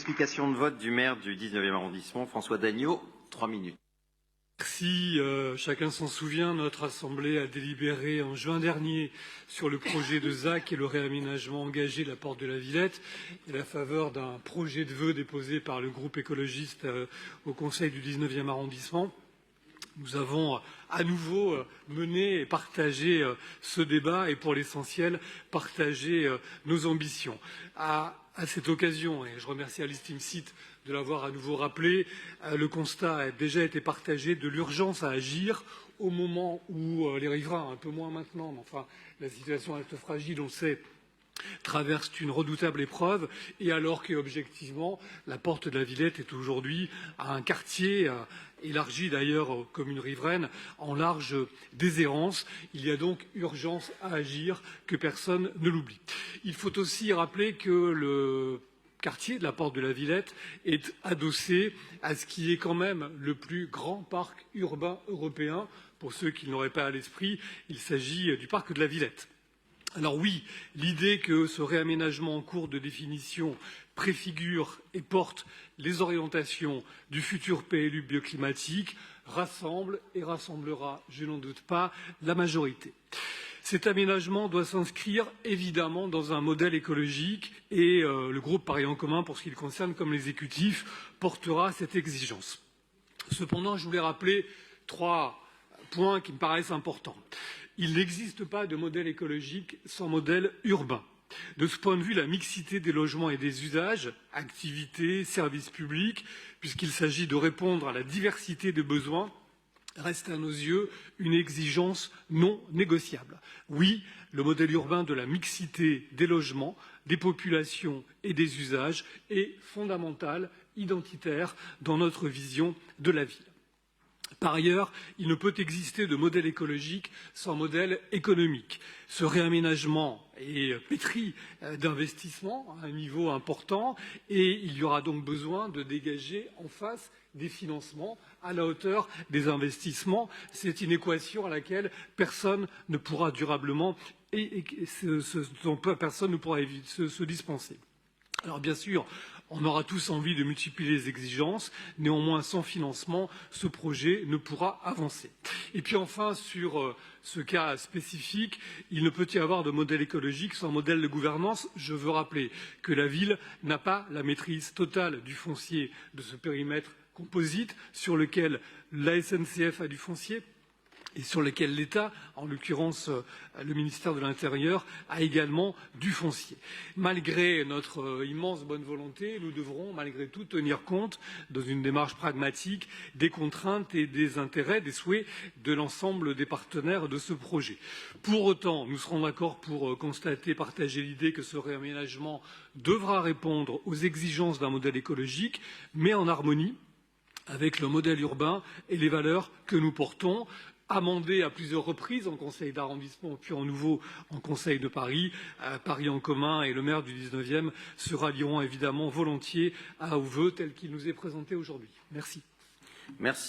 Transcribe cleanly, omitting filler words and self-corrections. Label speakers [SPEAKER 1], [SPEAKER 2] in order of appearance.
[SPEAKER 1] Explication de vote du maire du 19e arrondissement, François Dagneau, 3 minutes.
[SPEAKER 2] Si chacun s'en souvient, notre Assemblée a délibéré en juin dernier sur le projet de ZAC et le réaménagement engagé de la porte de la Villette à la faveur d'un projet de vœux déposé par le groupe écologiste au Conseil du 19e arrondissement. Nous avons à nouveau mené et partagé ce débat et pour l'essentiel partagé nos ambitions. À cette occasion, et je remercie Alice Timsit de l'avoir à nouveau rappelé, le constat a déjà été partagé de l'urgence à agir au moment où les riverains, un peu moins maintenant, mais enfin la situation reste fragile, on le sait, traverse une redoutable épreuve et alors qu'objectivement la porte de la Villette est aujourd'hui un quartier élargi d'ailleurs aux communes riveraines en large déshérence. Il y a donc urgence à agir, que personne ne l'oublie. Il faut aussi rappeler que le quartier de la porte de la Villette est adossé à ce qui est quand même le plus grand parc urbain européen. Pour ceux qui ne l'auraient pas à l'esprit, il s'agit du parc de la Villette. Alors oui, l'idée que ce réaménagement en cours de définition préfigure et porte les orientations du futur PLU bioclimatique rassemble et rassemblera, je n'en doute pas, la majorité. Cet aménagement doit s'inscrire évidemment dans un modèle écologique et le groupe Paris en commun, pour ce qui le concerne, comme l'exécutif, portera cette exigence. Cependant, je voulais rappeler 3 points qui me paraissent importants. Il n'existe pas de modèle écologique sans modèle urbain. De ce point de vue, la mixité des logements et des usages, activités, services publics, puisqu'il s'agit de répondre à la diversité des besoins, reste à nos yeux une exigence non négociable. Oui, le modèle urbain de la mixité des logements, des populations et des usages est fondamental, identitaire dans notre vision de la ville. Par ailleurs, il ne peut exister de modèle écologique sans modèle économique. Ce réaménagement est pétri d'investissements à un niveau important et il y aura donc besoin de dégager en face des financements à la hauteur des investissements. C'est une équation à laquelle personne ne pourra durablement personne ne pourra se dispenser. Alors bien sûr, on aura tous envie de multiplier les exigences, néanmoins sans financement, ce projet ne pourra avancer. Et puis enfin, sur ce cas spécifique, il ne peut y avoir de modèle écologique sans modèle de gouvernance. Je veux rappeler que la ville n'a pas la maîtrise totale du foncier de ce périmètre composite sur lequel la SNCF a du foncier et sur lesquels l'État, en l'occurrence le ministère de l'Intérieur, a également du foncier. Malgré notre immense bonne volonté, nous devrons malgré tout tenir compte, dans une démarche pragmatique, des contraintes et des intérêts, des souhaits de l'ensemble des partenaires de ce projet. Pour autant, nous serons d'accord pour constater, partager l'idée que ce réaménagement devra répondre aux exigences d'un modèle écologique, mais en harmonie avec le modèle urbain et les valeurs que nous portons. Amendé à plusieurs reprises en conseil d'arrondissement puis en nouveau en conseil de Paris, Paris en commun et le maire du 19e se rallieront évidemment volontiers aux vœux tels qu'il nous est présenté aujourd'hui. Merci.
[SPEAKER 1] Merci.